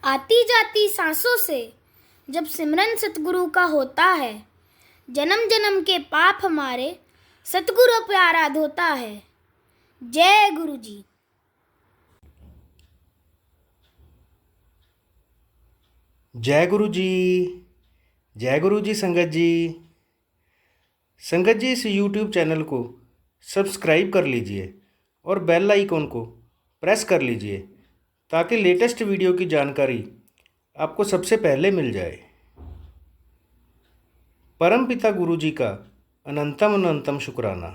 आती जाती सांसों से जब सिमरन सतगुरु का होता है, जन्म जन्म के पाप हमारे सतगुरु प्यारा धोता है। जय गुरु जी। जय गुरु जी। जय गुरु जी। संगत जी इस YouTube चैनल को सब्सक्राइब कर लीजिए और बेल आइकॉन को प्रेस कर लीजिए ताकि लेटेस्ट वीडियो की जानकारी आपको सबसे पहले मिल जाए। परम पिता गुरु जी का अनंतम अनंतम शुक्राना।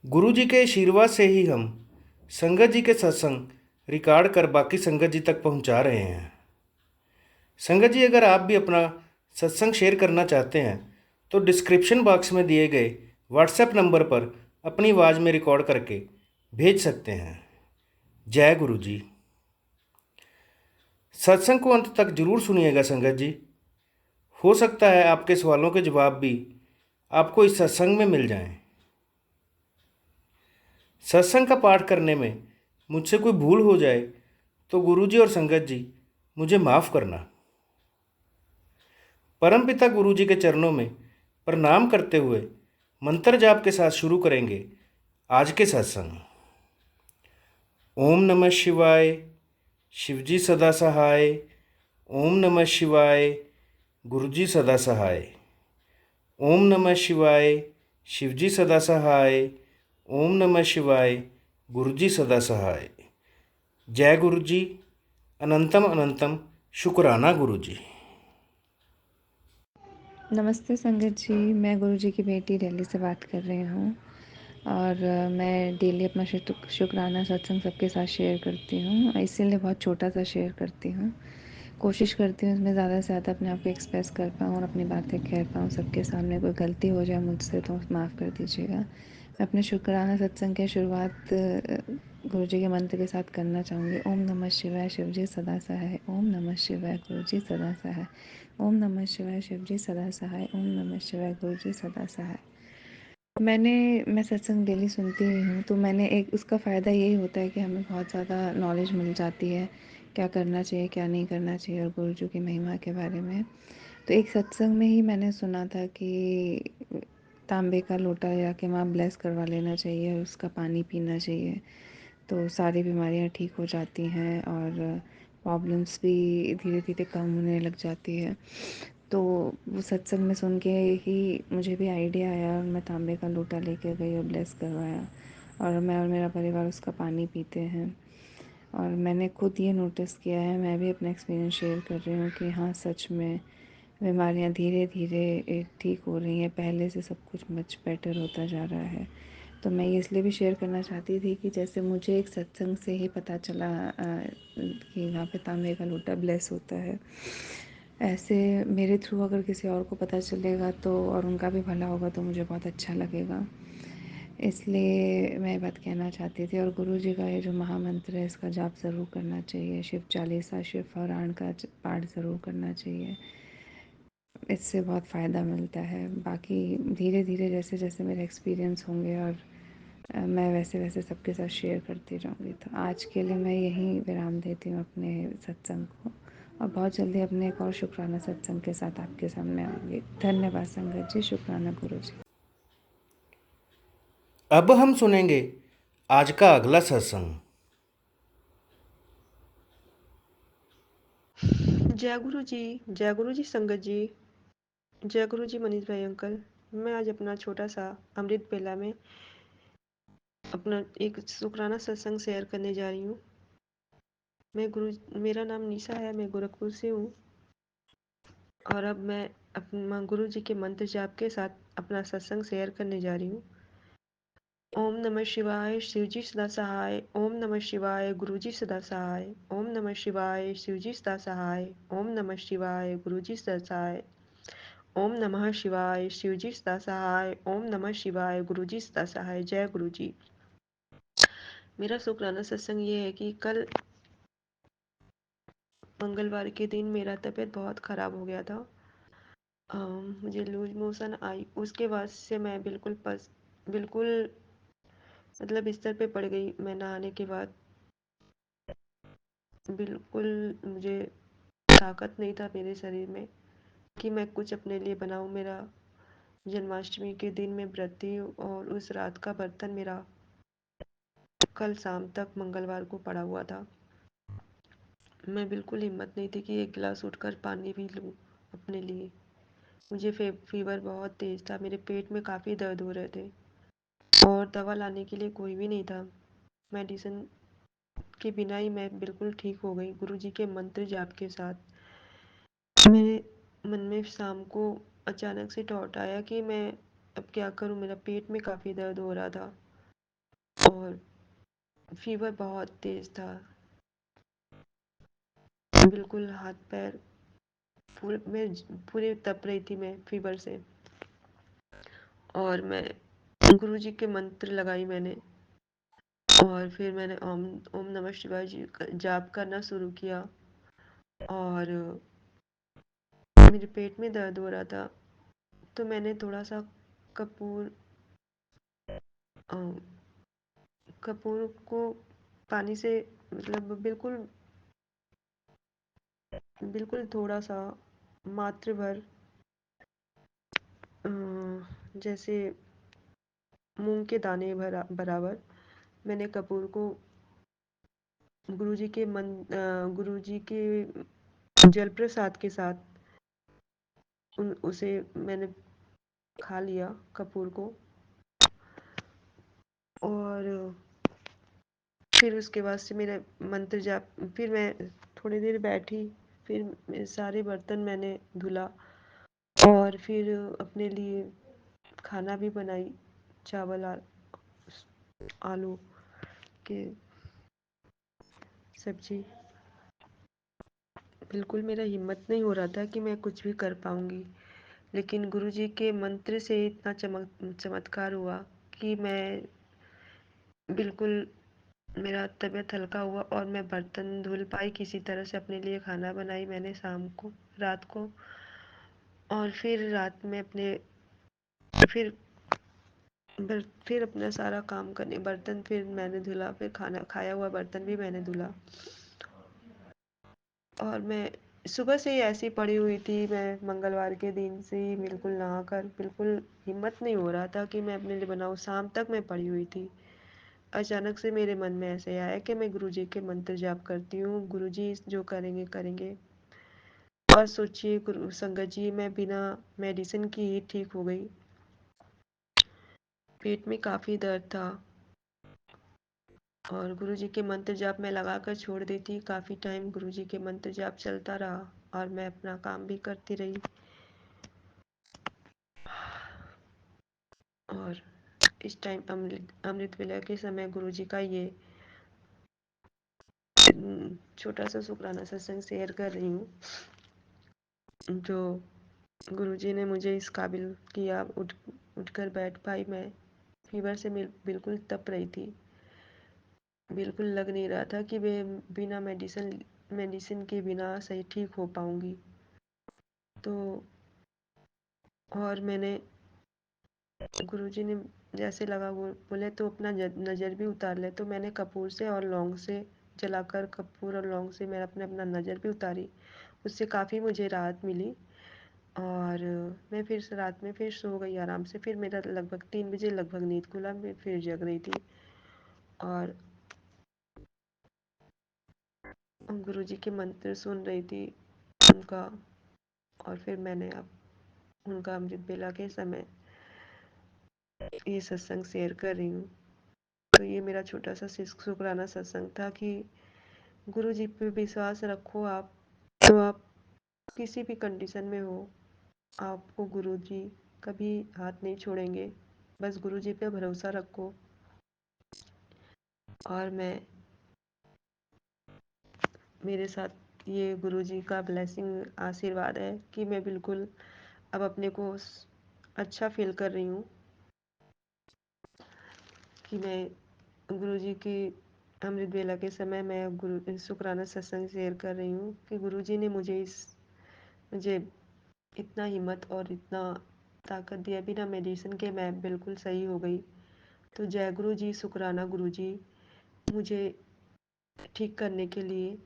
गुरु जी के आशीर्वाद से ही हम संगत जी के सत्संग रिकॉर्ड कर बाकी संगत जी तक पहुंचा रहे हैं। संगत जी, अगर आप भी अपना सत्संग शेयर करना चाहते हैं तो डिस्क्रिप्शन बॉक्स में दिए गए व्हाट्सएप नंबर पर अपनी आवाज़ में रिकॉर्ड करके भेज सकते हैं। जय गुरु जी। सत्संग को अंत तक जरूर सुनिएगा संगत जी। हो सकता है आपके सवालों के जवाब भी आपको इस सत्संग में मिल जाएं। सत्संग का पाठ करने में मुझसे कोई भूल हो जाए तो गुरु जी और संगत जी मुझे माफ़ करना। परमपिता गुरु जी के चरणों में प्रणाम करते हुए मंत्र जाप के साथ शुरू करेंगे आज के सत्संग। ओम नमः शिवाय। शिवजी सदा सहाय। ओम नमः शिवाय। गुरुजी सदा सहाय। ओम नमः शिवाय। शिवजी सदा सहाय। ओम नमः शिवाय। गुरुजी सदा सहाय। जय गुरु जी। अनंतम अनंतम शुक्राना गुरु जी। नमस्ते संगत जी, मैं गुरु जी की बेटी दिल्ली से बात कर रही हूँ और मैं डेली अपना शुक्राना सत्संग सबके साथ शेयर करती हूँ। इसीलिए बहुत छोटा सा शेयर करती हूँ। कोशिश करती हूँ इसमें ज़्यादा से ज़्यादा अपने आप को एक्सप्रेस कर पाऊँ और अपनी बातें कह पाऊँ सबके सामने। कोई गलती हो जाए मुझसे तो माफ़ कर दीजिएगा। मैं अपने शुक्राना सत्संग की शुरुआत गुरु जी के मंत्र के साथ करना चाहूँगी। ओम नमः शिवाय शिवजी सदा सहाय। ओम नमः शिवाय गुरु जी सदा सहाय। ओम नमः शिवाय शिवजी सदा सहाय। ओम नमः शिवाय गुरु जी सदा सहाय। मैं सत्संग डेली सुनती ही हूँ, तो मैंने एक उसका फ़ायदा यही होता है कि हमें बहुत ज़्यादा नॉलेज मिल जाती है, क्या करना चाहिए क्या नहीं करना चाहिए और गुरु जी की महिमा के बारे में। तो एक सत्संग में ही मैंने सुना था कि तांबे का लोटा या के वहाँ ब्लेस करवा लेना चाहिए, उसका पानी पीना चाहिए, तो सारी बीमारियाँ ठीक हो जाती हैं और प्रॉब्लम्स भी धीरे धीरे कम होने लग जाती है। तो वो सत्संग में सुन के ही मुझे भी आइडिया आया और मैं तांबे का लोटा लेके गई और ब्लेस करवाया और मैं और मेरा परिवार उसका पानी पीते हैं। और मैंने खुद ये नोटिस किया है, मैं भी अपना एक्सपीरियंस शेयर कर रही हूँ कि हाँ सच में बीमारियाँ धीरे धीरे ठीक हो रही हैं, पहले से सब कुछ मच बेटर होता जा रहा है। तो मैं ये इसलिए भी शेयर करना चाहती थी कि जैसे मुझे एक सत्संग से ही पता चला कि वहाँ पे तांबे का लोटा ब्लेस होता है, ऐसे मेरे थ्रू अगर किसी और को पता चलेगा तो और उनका भी भला होगा तो मुझे बहुत अच्छा लगेगा। इसलिए मैं ये बात कहना चाहती थी। और गुरु जी का ये जो महामंत्र है इसका जाप ज़रूर करना चाहिए। शिव चालीसा शिव पुराण का पाठ ज़रूर करना चाहिए, इससे बहुत फ़ायदा मिलता है। बाकी धीरे धीरे जैसे जैसे मेरे एक्सपीरियंस होंगे और मैं वैसे वैसे सबके साथ शेयर करती जाऊँगी। तो आज के लिए मैं यहीं विराम देती हूँ अपने सत्संग को और बहुत जल्दी अपने एक और शुक्राना सत्संग के साथ आपके सामने आऊँगी। धन्यवाद संगत जी। शुक्राना गुरु जी। अब हम सुनेंगे आज का अगला सत्संग। जय गुरु जी। जय गुरु जी संगत जी। जय गुरु जी मनीष भाई अंकल। मैं आज अपना छोटा सा अमृत बेला में अपना एक शुक्राना सत्संग शेयर करने जा रही हूँ। मेरा नाम निशा है, मैं गोरखपुर से हूँ और अब मैं अपना गुरु जी के मंत्र जाप के साथ अपना सत्संग शेयर करने जा रही हूँ। ओम नमः शिवाय शिवजी सदा सहाय। ओम नमः शिवाय गुरुजी सदा सहाय। ओम नमः शिवाय शिवजी सदा सहाय। ओम नमः शिवाय गुरुजी सदा सहाय। ओम नमः शिवाय शिवजी सदा सहाय। ओम नमः शिवाय गुरुजी सदा सहाय। जय गुरु जी। मेरा शुक्राना सत्संग ये है कि कल मंगलवार के दिन मेरा तबीयत बहुत ख़राब हो गया था। मुझे लूज मोशन आई, उसके बाद से मैं बिल्कुल मतलब बिस्तर पे पड़ गई। मैं नहाने के बाद बिल्कुल मुझे ताकत नहीं था मेरे शरीर में कि मैं कुछ अपने लिए बनाऊँ। मेरा जन्माष्टमी के दिन मैं व्रत थी और उस रात का बर्तन मेरा कल शाम तक मंगलवार को पड़ा हुआ था। मैं बिल्कुल हिम्मत नहीं थी कि एक गिलास उठकर पानी भी लूँ अपने लिए। मुझे फीवर बहुत तेज़ था, मेरे पेट में काफ़ी दर्द हो रहे थे और दवा लाने के लिए कोई भी नहीं था। मेडिसिन के बिना ही मैं बिल्कुल ठीक हो गई गुरुजी के मंत्र जाप के साथ। मेरे मन में शाम को अचानक से थॉट आया कि मैं अब क्या करूं। मेरा पेट में काफ़ी दर्द हो रहा था और फीवर बहुत तेज़ था। बिल्कुल हाथ पैर पूरे तप रही थी मैं फीवर से। और मैं गुरुजी के मंत्र लगाई मैंने और फिर मैंने ओम ओम नमः शिवाय जी का जाप करना शुरू किया और मेरे पेट में दर्द हो रहा था तो मैंने थोड़ा सा कपूर अ, कपूर को पानी से मतलब बिल्कुल थोड़ा सा मात्र भर अ, जैसे मूंग के दाने बराबर मैंने कपूर को गुरुजी के जल प्रसाद के साथ उसे मैंने खा लिया कपूर को। और फिर उसके बाद से मेरा मंत्र जाप फिर मैं थोड़ी देर बैठी। फिर सारे बर्तन मैंने धुला और फिर अपने लिए खाना भी बनाई, चावल आलू के सब्जी। बिल्कुल मेरा हिम्मत नहीं हो रहा था कि मैं कुछ भी कर पाऊंगी, लेकिन गुरुजी के मंत्र से इतना चमत्कार हुआ कि मैं बिल्कुल मेरा तबीयत हल्का हुआ और मैं बर्तन धुल पाई किसी तरह से। अपने लिए खाना बनाई मैंने शाम को रात को और फिर रात में अपने फिर फिर अपना सारा काम करने बर्तन फिर मैंने धुला। फिर खाना खाया हुआ बर्तन भी मैंने धुला और मैं सुबह से ही ऐसी पड़ी हुई थी। मैं मंगलवार के दिन से ही बिल्कुल नहाकर बिल्कुल हिम्मत नहीं हो रहा था कि मैं अपने लिए बनाऊँ। शाम तक मैं पड़ी हुई थी। अचानक से मेरे मन में ऐसे आया कि मैं गुरुजी के मंत्र जाप करती हूँ, गुरुजी जो करेंगे करेंगे। और सोचिए गुरु संगत जी, मैं बिना मेडिसिन की ही ठीक हो गई। पेट में काफ़ी दर्द था और गुरुजी के मंत्र जाप मैं लगा कर छोड़ दी थी। काफ़ी टाइम गुरुजी के मंत्र जाप चलता रहा और मैं अपना काम भी करती रही। और इस टाइम अमृत वेला के समय गुरुजी का ये छोटा सा शुक्राना सत्संग शेयर कर रही हूँ, जो गुरुजी ने मुझे इस काबिल किया। उठकर बैठ पाई मैं। फीवर से बिल्कुल तप रही थी। बिल्कुल लग नहीं रहा था कि मैं बिना मेडिसिन के बिना सही ठीक हो पाऊंगी। तो और मैंने गुरुजी ने जैसे लगा वो बोले तो अपना नज़र भी उतार ले। तो मैंने कपूर से और लौंग से जलाकर कपूर और लौंग से मैंने अपना नज़र भी उतारी। उससे काफ़ी मुझे राहत मिली और मैं फिर से रात में फिर सो गई आराम से। फिर मेरा लगभग 3 बजे लगभग नींद खुला। मैं फिर जग रही थी और गुरुजी के मंत्र सुन रही थी उनका। और फिर मैंने अब उनका अमृत बेला के समय ये सत्संग शेयर कर रही हूँ। तो ये मेरा छोटा सा शुक्राना सत्संग था कि गुरु जी पे विश्वास रखो आप, तो आप किसी भी कंडीशन में हो, आपको गुरु जी कभी हाथ नहीं छोड़ेंगे। बस गुरु जी पे भरोसा रखो। और मेरे साथ ये गुरु जी का ब्लेसिंग आशीर्वाद है कि मैं बिल्कुल अब अपने को अच्छा फील कर रही हूँ कि मैं गुरु जी की अमृत वेला के समय मैं गुरु शुक्राना सत्संग शेयर कर रही हूँ कि गुरु जी ने मुझे इतना हिम्मत और इतना ताकत दिया। बिना मेडिसिन के मैं बिल्कुल सही हो गई। तो जय गुरु जी, शुक्राना गुरु जी मुझे ठीक करने के लिए।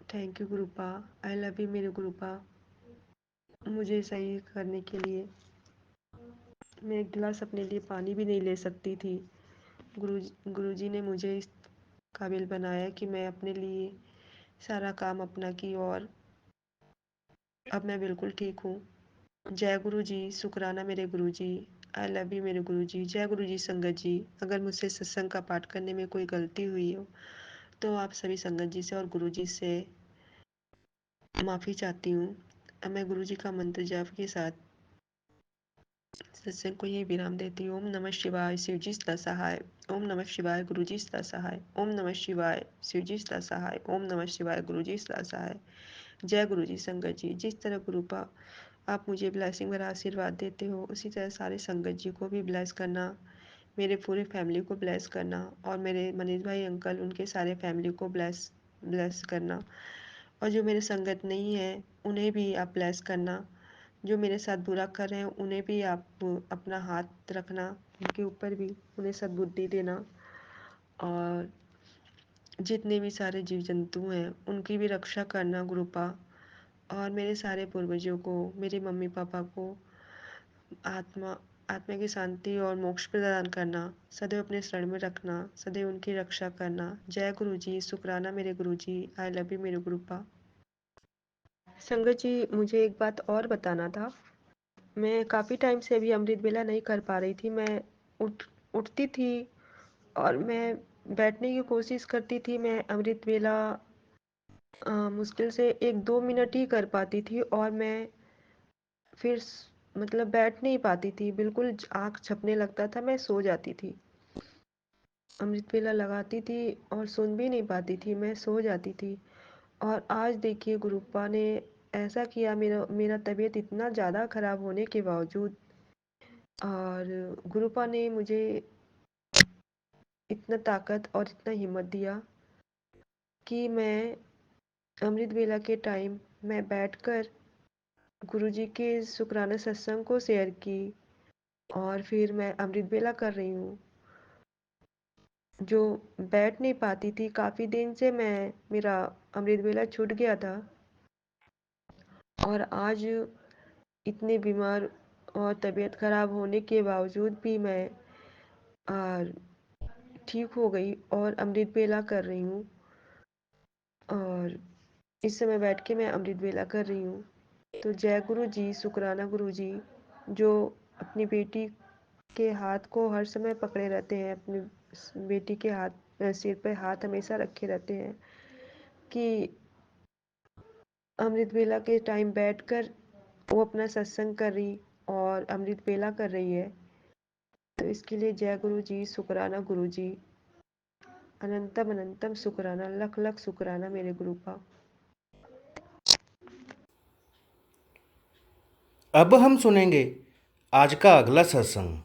Thank you गुरुपा। I love you मेरे गुरुपा, मुझे सही करने के लिए। मैं एक गिलास अपने लिए पानी भी नहीं ले सकती थी। गुरुजी ने मुझे इस काबिल बनाया कि मैं अपने लिए सारा काम अपना की, और अब मैं बिल्कुल ठीक हूँ। जय गुरु जी, शुक्राना मेरे गुरु जी। आई लव यू मेरे गुरु जी। जय गुरु जी संगत जी। अगर मुझसे सत्संग का पाठ करने में कोई गलती हुई हो तो आप सभी संगत जी से और गुरु जी से माफ़ी चाहती हूँ। अब मैं गुरु जी का मंत्र जाप के साथ सत्संग को यही विराम देती हूँ। ओम नमः शिवाय, शिव जी सदा सहाय। ओम नमः शिवाय, गुरु जी सदा सहाय। ओम नमः शिवाय, शिव जी सदा सहाय। ओम नमः शिवाय, गुरु जी सदा सहाय। जय गुरु जी संगत जी। जिस तरह गुरुपा आप मुझे ब्लेसिंग भरा आशीर्वाद देते हो, उसी तरह सारे संगत जी को भी ब्लेस करना, मेरे पूरे फैमिली को ब्लेस करना, और मेरे मनीष भाई अंकल उनके सारे फैमिली को ब्लेस ब्लेस करना, और जो मेरे संगत नहीं है उन्हें भी आप ब्लेस करना। जो मेरे साथ बुरा कर रहे हैं उन्हें भी आप अपना हाथ रखना, उनके ऊपर भी उन्हें सद्बुद्धि देना, और जितने भी सारे जीव जंतु हैं उनकी भी रक्षा करना गुरुपा, और मेरे सारे पूर्वजों को, मेरे मम्मी पापा को आत्मा आत्मा की शांति और मोक्ष प्रदान करना, सदैव अपने शरण में रखना, सदैव उनकी रक्षा करना। जय गुरु जी, शुक्राना मेरे गुरु जी। आई लव यू मेरे गुरुपा। संगत जी, मुझे एक बात और बताना था। मैं काफ़ी टाइम से अभी अमृत वेला नहीं कर पा रही थी। मैं उठती थी और मैं बैठने की कोशिश करती थी। मैं अमृत वेला मुश्किल से 1-2 मिनट ही कर पाती थी, और मैं फिर मतलब बैठ नहीं पाती थी, बिल्कुल आँख झपने लगता था, मैं सो जाती थी। अमृत वेला लगाती थी और सुन भी नहीं पाती थी, मैं सो जाती थी। और आज देखिए गुरुपा ने ऐसा किया, मेरा मेरा तबीयत इतना ज़्यादा ख़राब होने के बावजूद, और गुरुपा ने मुझे इतना ताकत और इतना हिम्मत दिया कि मैं अमृत वेला के टाइम मैं बैठकर गुरुजी के शुक्राना सत्संग को शेयर की, और फिर मैं अमृत वेला कर रही हूँ। जो बैठ नहीं पाती थी, काफ़ी दिन से मेरा अमृत वेला छूट गया था, और आज इतने बीमार और तबीयत ख़राब होने के बावजूद भी मैं ठीक हो गई और अमृत वेला कर रही हूँ। और इस समय बैठ के मैं अमृत वेला कर रही हूँ। तो जय गुरु जी, शुक्राना गुरु जी, जो अपनी बेटी के हाथ को हर समय पकड़े रहते हैं, अपनी बेटी के सिर पे हाथ हमेशा रखे रहते हैं, कि अमृत वेला के टाइम बैठकर वो अपना सत्संग कर रही और अमृत वेला कर रही है। तो इसके लिए जय गुरु जी, शुक्राना गुरु जी, अनंतम अनंतम शुक्राना, लख लख शुक्राना मेरे गुरु का। अब हम सुनेंगे आज का अगला सत्संग।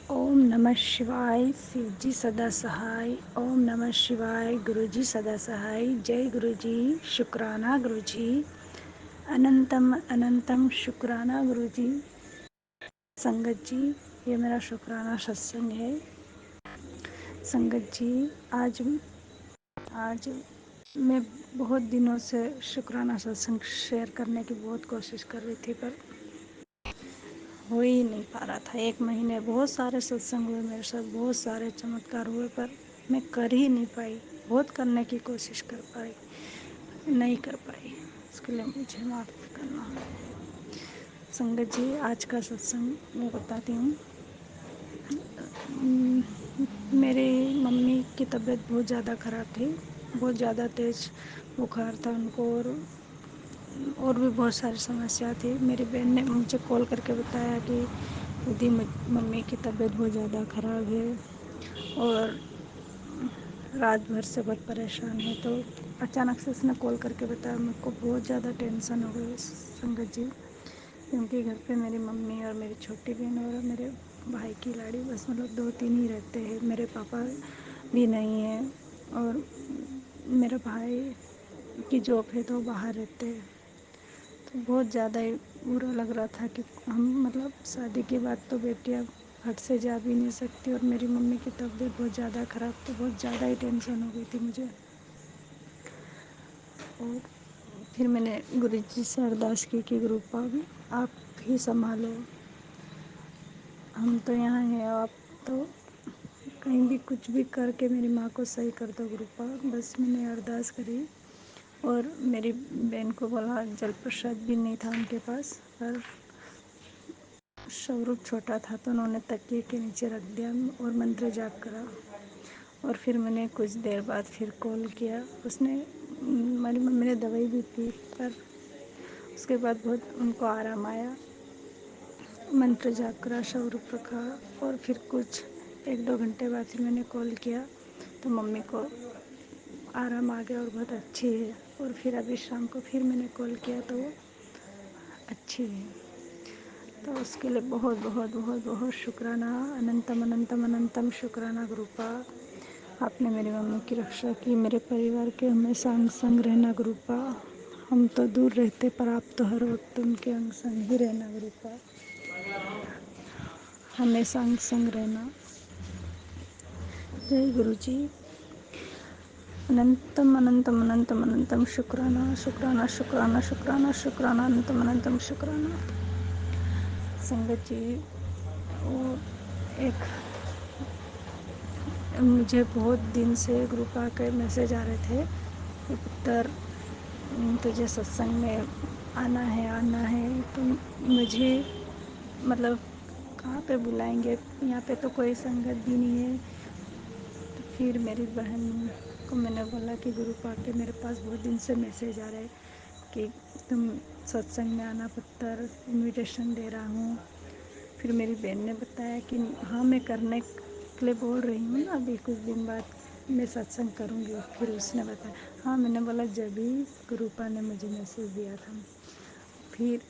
ओम नमः शिवाय, शिव जी सदा सहाय। ओम नमः शिवाय, गुरु जी सदा सहाय। जय गुरु जी, शुक्राना गुरु जी, अनंतम अनंतम शुक्राना गुरु जी। संगत जी, ये मेरा शुक्राना सत्संग है। संगत जी, आज मैं बहुत दिनों से शुक्राना सत्संग शेयर करने की बहुत कोशिश कर रही थी, पर हो ही नहीं पा रहा था। 1 महीने बहुत सारे सत्संग हुए मेरे साथ, बहुत सारे चमत्कार हुए, पर मैं कर ही नहीं पाई। बहुत करने की कोशिश कर पाई, नहीं कर पाई। इसके लिए मुझे माफ़ करना। संगत जी, आज का सत्संग मैं बताती हूँ। मेरी मम्मी की तबीयत बहुत ज़्यादा ख़राब थी, बहुत ज़्यादा तेज़ बुखार था उनको, और भी बहुत सारी समस्या थी। मेरी बहन ने मुझे कॉल करके बताया कि दीदी मम्मी की तबीयत बहुत ज़्यादा ख़राब है और रात भर से बहुत परेशान है। तो अचानक से उसने कॉल करके बताया, मेरे को बहुत ज़्यादा टेंशन हो गई संगत जी, क्योंकि घर पे मेरी मम्मी और मेरी छोटी बहन और मेरे भाई की लाड़ी, बस मतलब 2-3 ही रहते हैं। मेरे पापा भी नहीं है, और मेरे भाई की जॉब है तो बाहर रहते हैं। तो बहुत ज़्यादा ही बुरा लग रहा था कि हम मतलब शादी के बाद तो बेटियां फट से जा भी नहीं सकती, और मेरी मम्मी की तबीयत बहुत ज़्यादा ख़राब, तो बहुत ज़्यादा ही टेंशन हो गई थी मुझे। और फिर मैंने गुरु जी से अरदास की कि गुरुपा आप ही संभालो, हम तो यहाँ हैं, आप तो कहीं भी कुछ भी करके मेरी माँ को सही कर दो गुरुपा। बस मैंने अरदास करी, और मेरी बहन को बोला, जल प्रसाद भी नहीं था उनके पास, पर स्वरूप छोटा था तो उन्होंने तकिए के नीचे रख दिया और मंत्र जाप करा। और फिर मैंने कुछ देर बाद फिर कॉल किया, उसने मेरी मम्मी ने दवाई भी पी, पर उसके बाद बहुत उनको आराम आया। मंत्र जाप करा, स्वरूप रखा, और फिर कुछ 1-2 घंटे बाद फिर मैंने कॉल किया तो मम्मी को आराम आ गया और बहुत अच्छी है। और फिर अभी शाम को फिर मैंने कॉल किया तो वो अच्छी है। तो उसके लिए बहुत बहुत बहुत बहुत शुक्राना, अनंतम अनंतम अनंतम शुक्राना गुरुपा। आपने मेरी मम्मी की रक्षा की, मेरे परिवार के हमेशा अंग संग रहना गुरुपा। हम तो दूर रहते, पर आप तो हर वक्त उनके अंग संग ही रहना गुरुपा, हमेशा अंग संग रहना। जय गुरु जी। अनंतम अनंतम अनंतम अनंतम शुक्राना शुक्राना शुक्राना शुक्राना शुक्राना अनंतम अनंतम शुक्राना। संगत जी, वो एक मुझे बहुत दिन से गुरुपा के मैसेज आ रहे थे कि पुत्र तुझे सत्संग में आना है, तो मुझे मतलब कहाँ पे बुलाएंगे, यहाँ पे तो कोई संगत भी नहीं है। तो फिर मेरी बहन को मैंने बोला कि गुरुपा के मेरे पास बहुत दिन से मैसेज आ रहे कि तुम सत्संग में आना पुत्र, इनविटेशन दे रहा हूँ। फिर मेरी बहन ने बताया कि हाँ, मैं करने के लिए बोल रही हूँ ना, अभी कुछ दिन बाद मैं सत्संग करूँगी। फिर उसने बताया, हाँ, मैंने बोला जब ही गुरुपा ने मुझे मैसेज दिया था। फिर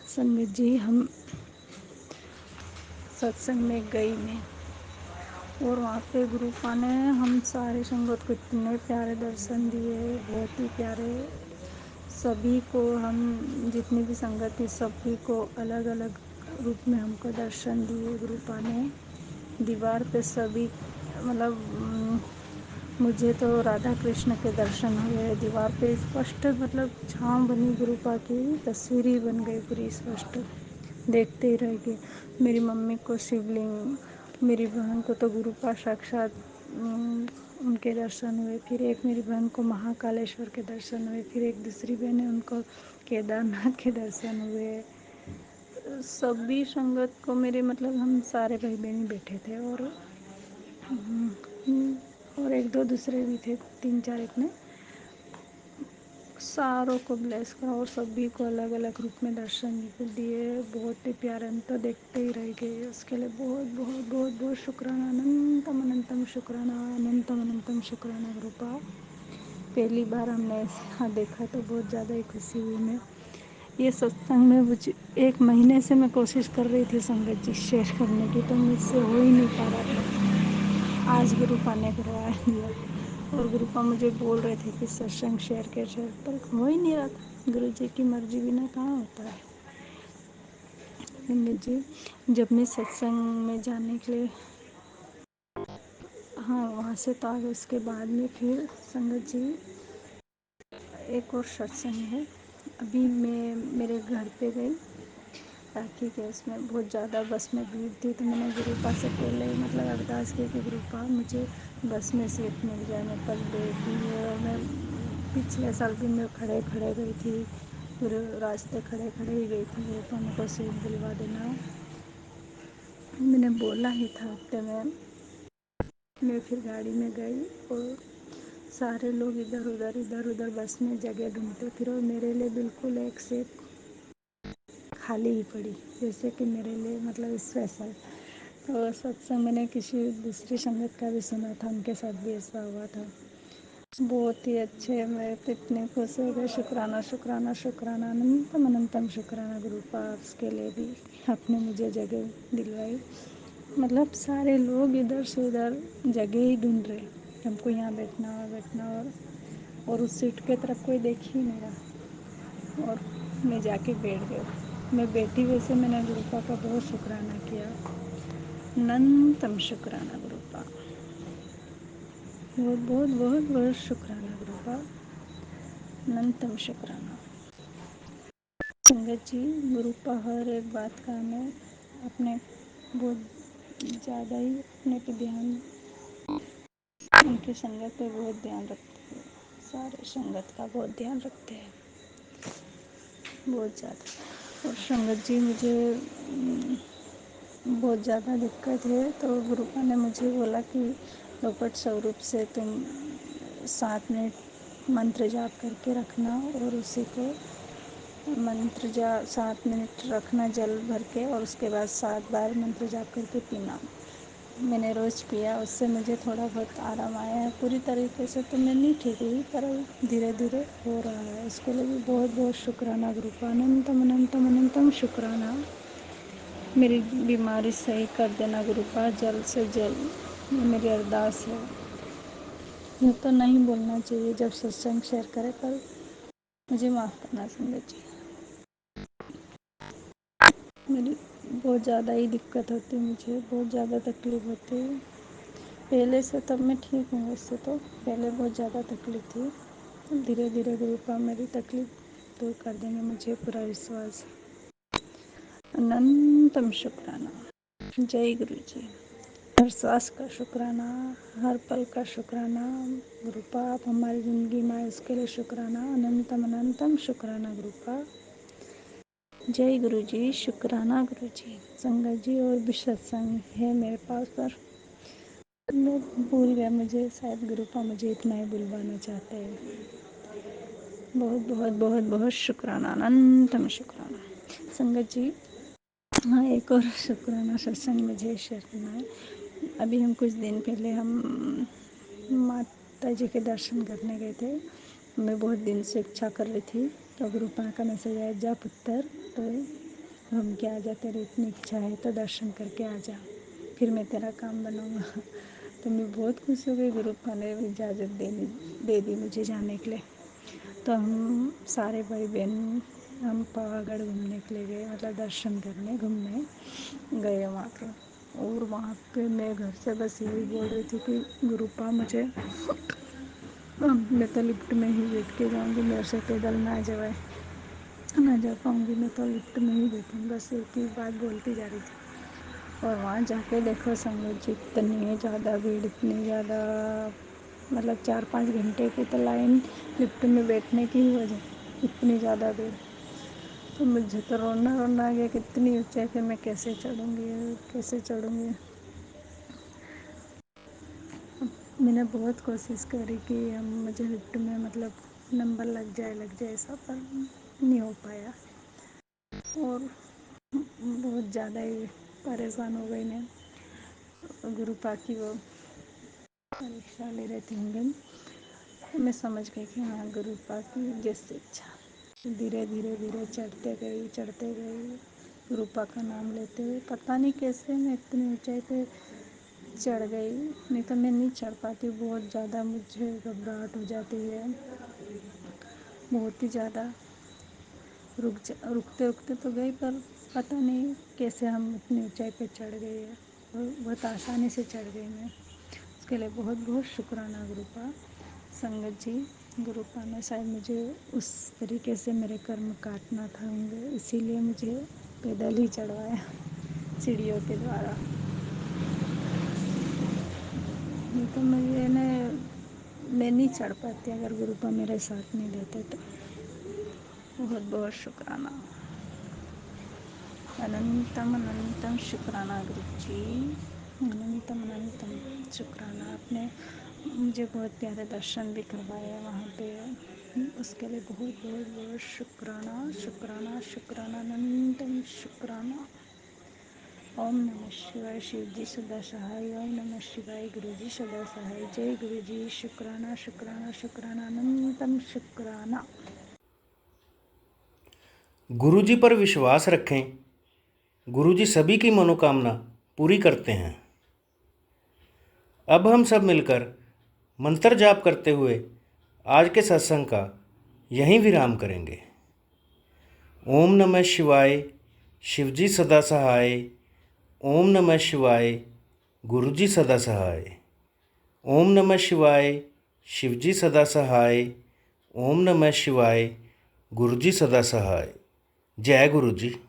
संगत जी, हम सत्संग में गई मैं, और वहाँ पे गुरुपा ने हम सारे संगत को इतने प्यारे दर्शन दिए, बहुत ही प्यारे। सभी को, हम जितनी भी संगत थी सभी को अलग अलग रूप में हमको दर्शन दिए गुरुपा ने। दीवार पे सभी मतलब मुझे तो राधा कृष्ण के दर्शन हुए, दीवार पे स्पष्ट मतलब छाँव बनी, गुरुपा की तस्वीर ही बन गई पूरी स्पष्ट, देखते ही रह गए। मेरी मम्मी को शिवलिंग, मेरी बहन को तो गुरुपा साक्षात उनके दर्शन हुए। फिर एक मेरी बहन को महाकालेश्वर के दर्शन हुए, फिर एक दूसरी बहन है उनको केदारनाथ के दर्शन हुए। सभी संगत को मेरे मतलब हम सारे भाई बहन बैठे थे, और एक दो दूसरे भी थे, 3-4 एक में सारों को ब्लेस करा, और सभी को अलग अलग रूप में दर्शन दिए। बहुत ही प्यारे, हम तो देखते ही रह गए। उसके लिए बहुत बहुत बहुत बहुत शुक्राना, अनंतम अनंतम शुक्राना, अनंतम अनंतम शुक्राना गुरुपा। पहली बार हमने ऐसा देखा तो बहुत ज़्यादा ही खुशी हुई। मैं ये सत्संग में मुझे 1 महीने से मैं कोशिश कर रही थी संगत जी शेयर करने की, तो मुझसे हो ही नहीं पा रहा था। आज गुरुपा ने करवा दिया, और गुरुपा मुझे बोल रहे थे कि सत्संग शेयर कर, पर हो ही नहीं रहा था। गुरु जी की मर्जी बिना कहाँ होता है। संगत जी, जब मैं सत्संग में जाने के लिए, हाँ, वहाँ से तो आ गए। उसके बाद में फिर संगत जी एक और सत्संग है। अभी मैं मेरे घर पे गई राखी के, उसमें बहुत ज़्यादा बस में भीड़ थी, तो मैंने गुरुपा से पहले मतलब अरदास की कि गुरुपा मुझे बस में सीट मिल जाए, मैं कल बेटी है। और मैं पिछले साल भी मैं खड़े खड़े गई थी, पूरे रास्ते खड़े खड़े ही गई थी, गुरुपा मेरे को सीट दिलवा देना। मैंने बोला ही था हफ्ते में। मैं फिर गाड़ी में गई, और सारे लोग इधर उधर बस में जगह ढूंढते फिर, और मेरे लिए बिल्कुल एक सीट खाली ही पड़ी, जैसे कि मेरे लिए मतलब स्पेशल। तो सत्संग मैंने किसी दूसरी संगत का भी सुना था, उनके साथ भी ऐसा हुआ था। बहुत ही अच्छे, मैं तो इतनी खुश हो गई। शुक्राना शुक्राना शुक्राना, अनंतम अनंतम शुक्राना गुरुपा, उसके लिए भी आपने मुझे जगह दिलवाई। मतलब सारे लोग इधर से उधर जगह ही ढूंढ रहे, हमको यहाँ बैठना, और उस सीट के तरफ कोई देख ही नहीं रहा, और मैं जाके बैठ गई। मैं बैठी, वैसे मैंने गुरुपा का बहुत शुक्राना किया। अनंतम शुक्राना गुरुपा। बहुत बहुत बहुत बहुत शुक्राना गुरुपा। अनंतम शुक्राना। संगत जी, गुरुपा हर एक बात का हमें अपने बहुत ज़्यादा ही अपने पे ध्यान, उनकी संगत पे बहुत ध्यान रखते हैं, सारे संगत का बहुत ध्यान रखते हैं, बहुत ज़्यादा। और संगत जी, मुझे बहुत ज़्यादा दिक्कत है, तो गुरुपा ने मुझे बोला कि लोपट स्वरूप से तुम 7 मिनट मंत्र जाप करके रखना और उसी को मंत्र जाप 7 मिनट रखना जल भर के, और उसके बाद 7 बार मंत्र जाप करके पीना। मैंने रोज़ पिया, उससे मुझे थोड़ा बहुत आराम आया है। पूरी तरीके से तो मैं नहीं ठीक हुई, पर धीरे धीरे हो रहा है। इसके लिए भी बहुत बहुत शुक्राना गुरुपा। अनंतम अनंतम अनंतम शुक्राना। मेरी बीमारी सही कर देना गुरुपा, जल्द से जल्द। ये मेरी अरदास है। यूँ तो नहीं बोलना चाहिए जब सत्संग शेयर करे, पर मुझे माफ़ करना संगत जी। मेरी बहुत ज़्यादा ही दिक्कत होती है, मुझे बहुत ज़्यादा तकलीफ़ होती है। पहले से तब मैं ठीक हूँ, वैसे तो पहले बहुत ज़्यादा तकलीफ़ थी। अब धीरे धीरे गुरुपा मेरी तकलीफ़ दूर कर देंगे, मुझे पूरा विश्वास है। अनंतम शुक्राना। जय गुरु जी। हर सांस का शुक्राना, हर पल का शुक्राना गुरुपा। आप हमारी ज़िंदगी में आए, उसके लिए शुक्राना। अनंतम अनंतम शुक्राना गुरुपा। जय गुरु जी। शुक्राना गुरु जी। संगत जी, और भी सत्संग है मेरे पास, पर मैं भूल गया। मुझे शायद गुरुपा मुझे इतना ही बुलवाना चाहते हैं। बहुत बहुत बहुत बहुत शुक्राना, अनंतम शुक्राना संगत जी। हाँ, एक और शुक्राना सत्संग मुझे शेयर करना है। अभी हम कुछ दिन पहले हम माता जी के दर्शन करने गए थे। मैं बहुत दिन से इच्छा कर रही थी, तो गुरुपा का मैसेज आया, जा पुत्र, तो घूम के आ जा, तेरी इतनी इच्छा है तो दर्शन करके आ जा, फिर मैं तेरा काम बनाऊँगा। तो मैं बहुत खुश हो गई। गुरुपा ने इजाज़त दे दी मुझे जाने के लिए। तो हम सारे भाई बहन हम पावागढ़ घूमने के लिए गए, मतलब दर्शन करने घूमने गए वहाँ पे। और वहाँ पे मैं घर से बस यही बोल रही थी कि गुरुपा मुझे, मैं तो लिफ्ट में ही बैठ के जाऊँगी, मेरे से पैदल ना जा पाऊँगी, मैं तो लिफ्ट में ही बैठूँगी, बस एक ही बात बोलती जा रही थी। और वहाँ जाके देखो संगत जी, इतनी ज़्यादा भीड़, इतनी ज़्यादा, मतलब 4-5 घंटे की तो लाइन लिफ्ट में बैठने की ही वजह, इतनी ज़्यादा भीड़। तो मुझे तो रोना आ गया कि इतनी ऊंचाई पे मैं कैसे चढ़ूँगी। मैंने बहुत कोशिश करी कि हम मुझे लिफ्ट में मतलब नंबर लग जाए ऐसा, पर नहीं हो पाया। और बहुत ज़्यादा ही परेशान हो गई मैं। गुरुपा की वो परीक्षा ले रहे थे हम, मैं समझ गई कि हाँ, गुरुपा की जैसे इच्छा। धीरे धीरे चढ़ते गई गुरुपा का नाम लेते हुए। पता नहीं कैसे मैं इतनी ऊंचाई पे चढ़ गई, नहीं तो मैं नहीं चढ़ पाती। बहुत ज़्यादा मुझे घबराहट हो जाती है, बहुत ही ज़्यादा। रुकते तो गई, पर पता नहीं कैसे हम इतनी ऊंचाई पे चढ़ गए हैं। बहुत आसानी से चढ़ गई मैं। उसके लिए बहुत बहुत शुक्राना गुरुपा। संगत जी, गुरुपा ने शायद मुझे उस तरीके से मेरे कर्म काटना था होंगे, इसीलिए मुझे पैदल ही चढ़वाया सीढ़ियों के द्वारा। नहीं तो मैं नहीं चढ़ पाती अगर गुरुपा मेरे साथ नहीं देते तो। बहुत बहुत शुक्राना। अनंतम अनंतम शुक्राना गुरु जी। अनंतम अनंतम शुक्राना। आपने मुझे बहुत प्यारे दर्शन भी करवाए वहाँ पे, उसके लिए बहुत बहुत बहुत शुक्राना अनंतम शुक्राना। ओम नमः शिवाय। शिव जी सदा सहाय। ओम नमः शिवाय। गुरु जी सदा सहाय। जय गुरु जी। शुक्राना अनंतम शुक्राना। गुरु जी पर विश्वास रखें, गुरु जी सभी की मनोकामना पूरी करते हैं। अब हम सब मिलकर मंत्र जाप करते हुए आज के सत्संग का यहीं विराम करेंगे। ओम नमः शिवाय। शिवजी सदा सहाय। ओम नमः शिवाय गुरु जी सदा सहाय। ओम नमः शिवाय शिवजी सदा सहाय। ओम नमः शिवाय गुरु जी सदा सहाय। जय गुरु जी।